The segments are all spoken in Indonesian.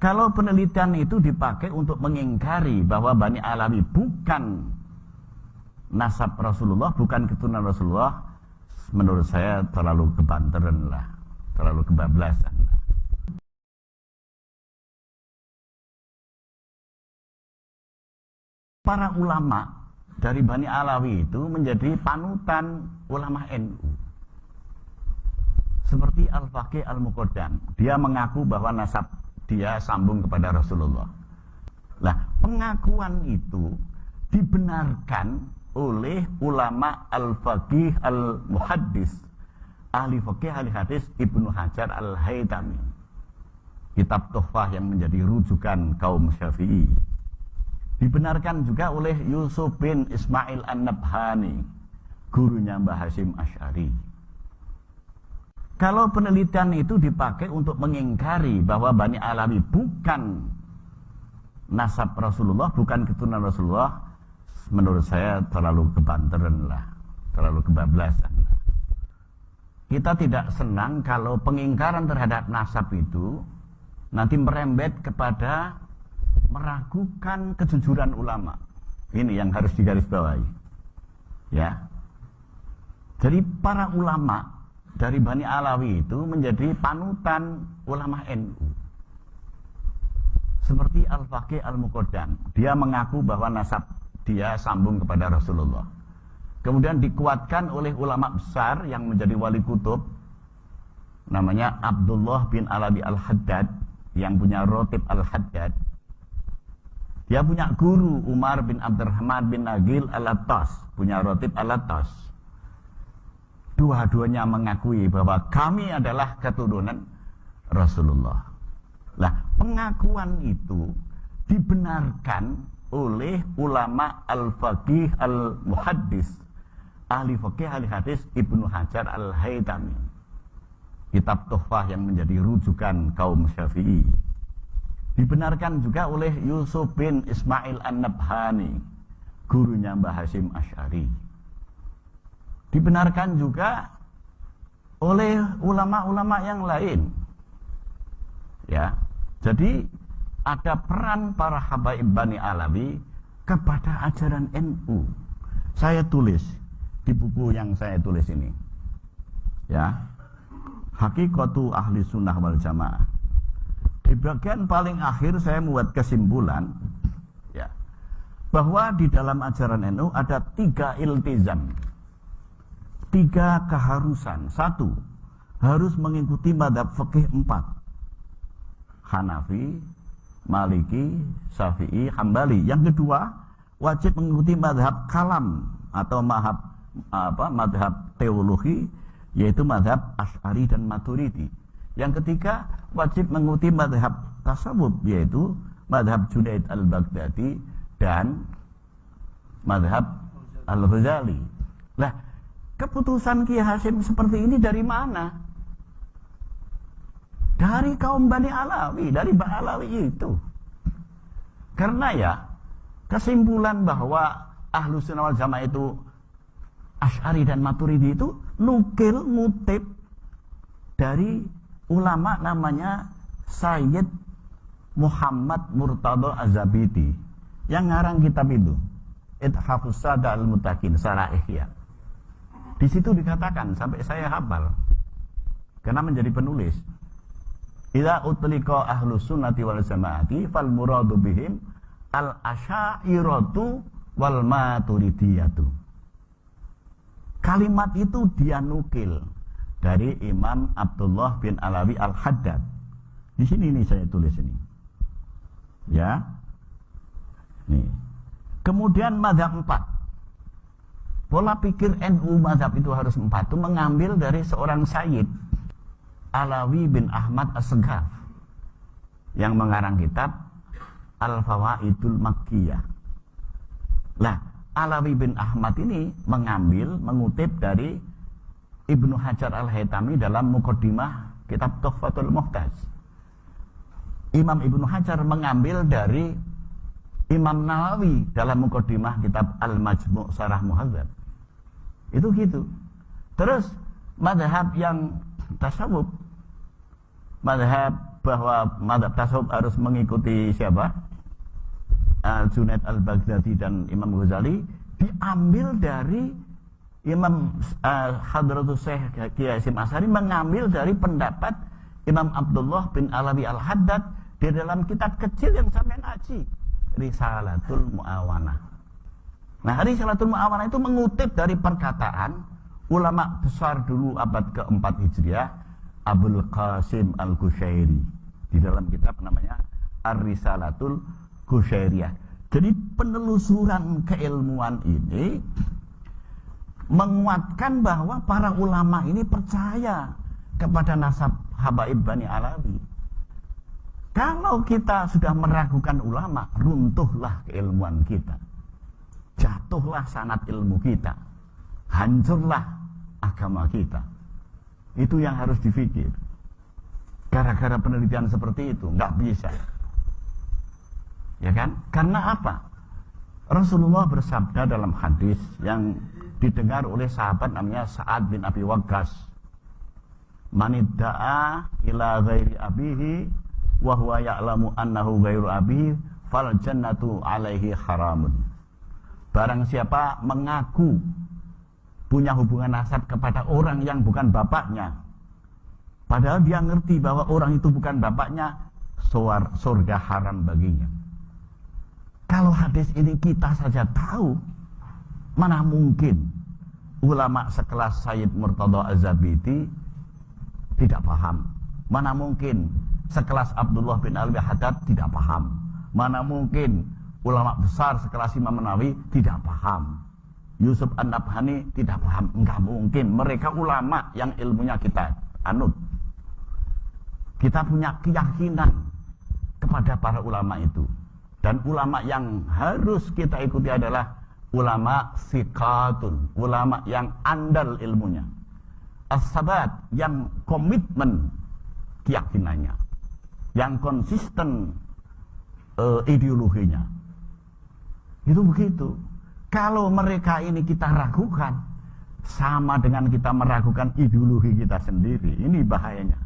Kalau penelitian itu dipakai untuk mengingkari bahwa Bani Alawi bukan nasab Rasulullah, bukan keturunan Rasulullah, menurut saya terlalu kebanteran lah, terlalu kebablasan lah. Para ulama dari Bani Alawi itu menjadi panutan ulama NU. Seperti Al-Faqih Al-Muqaddam, dia mengaku bahwa nasab dia sambung kepada Rasulullah. Nah, pengakuan itu dibenarkan oleh ulama Al-Faqih Al-Muhaddis, ahli faqih ahli hadis Ibnu Hajar Al-Haytami, kitab Tuhfah yang menjadi rujukan kaum Syafi'i. Dibenarkan juga oleh Yusuf bin Ismail An-Nabhani, gurunya Mbah Hasyim Asy'ari. Kalau penelitian itu dipakai untuk mengingkari bahwa Bani Alawi bukan nasab Rasulullah, bukan keturunan Rasulullah, menurut saya terlalu kebanteran lah, terlalu kebablasan lah. Kita tidak senang kalau pengingkaran terhadap nasab itu nanti merembet kepada meragukan kejujuran ulama. Ini yang harus digarisbawahi. Ya. Jadi para ulama dari Bani Alawi itu menjadi panutan ulama NU. Seperti Al-Faqih Al-Muqaddam, dia mengaku bahwa nasab dia sambung kepada Rasulullah. Kemudian dikuatkan oleh ulama besar yang menjadi wali kutub, namanya Abdullah bin Alawi Al-Haddad, yang punya Rotib Al-Haddad. Dia punya guru Umar bin Abdurrahman bin Nagil Al-Attas, punya Rotib Al-Attas. Dua-duanya mengakui bahwa kami adalah keturunan Rasulullah. Nah, pengakuan itu dibenarkan oleh ulama Al-Faqih Al-Muhaddis, ahli faqih ahli hadis Ibnu Hajar Al-Haytami, kitab Tuhfah yang menjadi rujukan kaum Syafi'i. Dibenarkan juga oleh Yusuf bin Ismail An-Nabhani, gurunya Mbah Hasyim Asy'ari. Dibenarkan juga oleh ulama-ulama yang lain. Ya. Jadi ada peran para habaib Bani Alawi kepada ajaran NU. Saya tulis di buku yang saya tulis ini. Ya. Hakikatu Ahli Sunnah wal Jamaah. Di bagian paling akhir saya membuat kesimpulan, ya, bahwa di dalam ajaran NU ada 3 iltizam, 3 keharusan. 1, harus mengikuti madhab fikih 4, Hanafi, Maliki, Syafi'i, Hambali. Yang kedua, wajib mengikuti madhab kalam atau madhab teologi, yaitu madhab Asy'ari dan Maturidi. Yang ketiga, wajib mengikuti madhab tasawuf, yaitu madhab Junaid al-Baghdadi dan madhab al-Ghazali. Nah, keputusan Kiai Hasyim seperti ini dari mana? Dari kaum Bani Alawi, dari Bani Alawi itu. Karena ya, kesimpulan bahwa Ahlus Sunnah wal Jamaah itu Asy'ari dan Maturidi itu ngutip dari ulama namanya Sayyid Muhammad Murtadha Az-Zabidi yang ngarang kitab itu, Ithafus Sada Al-Muttaqin, Syarah Ihya. Di situ dikatakan, sampai saya hafal karena menjadi penulis, idza utliqa Ahlus Sunnati wal Jamaati fal muradu bihim al-asy'ariyatu wal maturidiyatu. Kalimat itu dia nukil dari Imam Abdullah bin Alawi Al-Haddad. Di sini nih saya tulis ini. Ya. Nih. Kemudian mazhab 4. Pola pikir NU mazhab itu harus 4 itu mengambil dari seorang Sayyid Alawi bin Ahmad As-Segaf yang mengarang kitab Al-Fawaidul Makkiyah. Nah, Alawi bin Ahmad ini mengutip dari Ibnu Hajar Al-Haytami dalam Muqaddimah kitab Tuhfatul Muhtaj. Imam Ibnu Hajar mengambil dari Imam Nawawi dalam Muqaddimah kitab Al-Majmu' Syarah Muhadzab. Itu gitu. Terus madhab yang tasawuf, madhab bahwa mazhab tasawuf harus mengikuti siapa? Junaid al-Baghdadi dan Imam Ghazali diambil dari Imam Hadratus Syekh Kiai Hasyim Asy'ari mengambil dari pendapat Imam Abdullah bin Alawi al-Haddad di dalam kitab kecil yang sampean ngaji, Risalatul Mu'awanah. Nah, Risalatul Mu'awanah itu mengutip dari perkataan ulama besar dulu abad ke-4 Hijriah, Abul Qasim al-Qushairi, di dalam kitab namanya Ar-Risalatul Qushairiyah. Jadi penelusuran keilmuan ini menguatkan bahwa para ulama ini percaya kepada nasab Habaib Bani Alawi. Kalau kita sudah meragukan ulama, runtuhlah keilmuan kita, jatuhlah sanad ilmu kita, hancurlah agama kita. Itu yang harus dipikir. Gara-gara penelitian seperti itu nggak bisa, ya kan? Karena apa? Rasulullah bersabda dalam hadis yang didengar oleh sahabat namanya Sa'ad bin Abi Waqqas, "Manidda'a ila ghairi abihi wa huwa ya'lamu annahu ghairu abihi fal jannatu alaihi haramun." Barang siapa mengaku punya hubungan nasab kepada orang yang bukan bapaknya, padahal dia ngerti bahwa orang itu bukan bapaknya, surga haram baginya. Kalau hadis ini kita saja tahu, mana mungkin ulama sekelas Sayyid Murtada Az-Zabidi tidak paham? Mana mungkin sekelas Abdullah bin Alawi Haddad tidak paham? Mana mungkin ulama besar sekelas Imam Nawawi tidak paham? Yusuf An-Nabhani tidak paham? Enggak mungkin. Mereka ulama yang ilmunya kita anut. Kita punya keyakinan kepada para ulama itu. Dan ulama yang harus kita ikuti adalah ulama siqatun, ulama yang andal ilmunya, as-sabat, yang komitmen keyakinannya, yang konsisten ideologinya. Itu begitu. Kalau mereka ini kita ragukan, sama dengan kita meragukan ideologi kita sendiri. Ini bahayanya.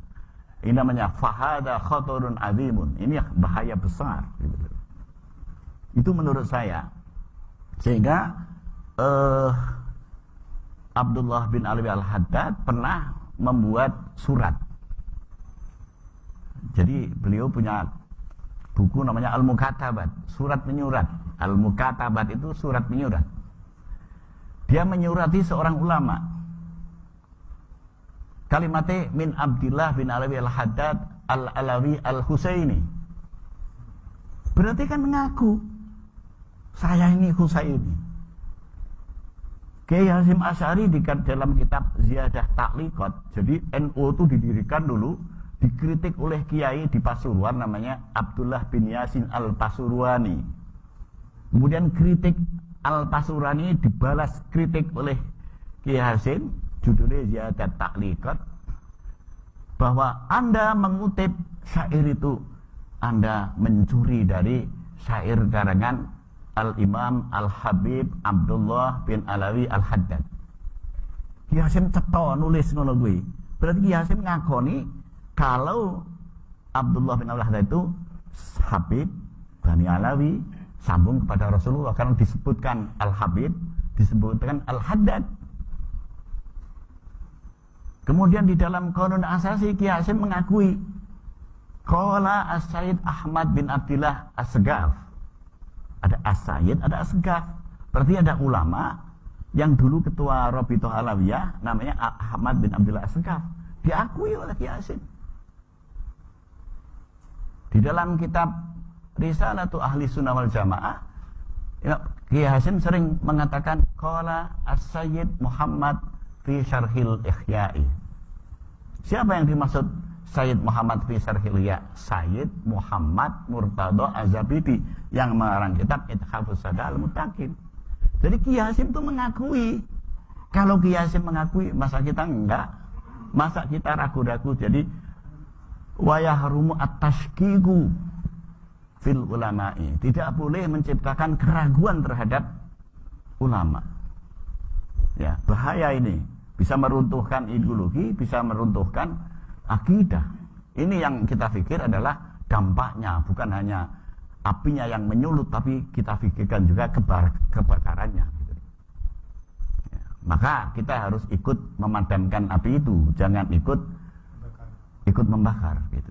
Ini namanya fahada khatarun azimun. Ini bahaya besar. Itu menurut saya. Sehingga Abdullah bin Alawi al-Haddad pernah membuat surat. Jadi beliau punya buku namanya Al-Mukatabat, surat menyurat. Al-Mukatabat itu surat menyurat. Dia menyurati seorang ulama. Kalimatnya min Abdullah bin Alawi al-Haddad al-Alawi al-Husaini. Berarti kan mengaku saya ini Husaini. Kiai Hasyim Asy'ari di dalam kitab Ziyadah Ta'liqat. Jadi NU itu didirikan dulu, dikritik oleh kiai di Pasuruan namanya Abdullah bin Yasin al-Pasurwani. Kemudian kritik al-Pasurwani dibalas kritik oleh Kiai Hasyim, judulnya Ziyadah Ta'liqat, bahwa Anda mengutip syair itu, Anda mencuri dari syair karangan Al-Imam Al-Habib Abdullah bin Alawi Al-Haddad. Kiai Hasyim cetha nulis ngono kuwi. Berarti Kiai Hasyim ngakoni kalau Abdullah bin Alawi Al-Haddad itu Habib Bani Alawi sambung kepada Rasulullah, karena disebutkan Al-Habib, disebutkan Al-Haddad. Kemudian di dalam Qanun Asasi Kiai Hasyim mengakui qala As-Sayyid Ahmad bin Abdillah As-Segaf. Ada As-Sayyid, ada As-Segaf. Berarti ada ulama yang dulu ketua Rabithah Alawiyah namanya Ahmad bin Abdillah As-Segaf, diakui oleh Kiai Hasyim. Di dalam kitab Risalatul Ahli Sunnah wal Jamaah, Kiai Hasyim sering mengatakan qala As-Sayyid Muhammad fi Syarhil Ihya'i. Siapa yang dimaksud Sayyid Muhammad fi Syarhil Ihya? Sayyid Muhammad Murtada Az-Zabidi yang mengarang kitab Ithafus Sada Al-Muttaqin. Jadi Kiai Hasyim itu mengakui. Kalau Kiai Hasyim mengakui, masa kita enggak? Masa kita ragu-ragu? Jadi wa yahrumu at-tashkiku fil ulama'i. Tidak boleh menciptakan keraguan terhadap ulama. Ya, bahaya ini. Bisa meruntuhkan ideologi, bisa meruntuhkan akidah. Ini yang kita pikir adalah dampaknya, bukan hanya apinya yang menyulut, tapi kita pikirkan juga kebakarannya. Gitu. Ya, maka kita harus ikut memadamkan api itu, jangan ikut membakar. Gitu.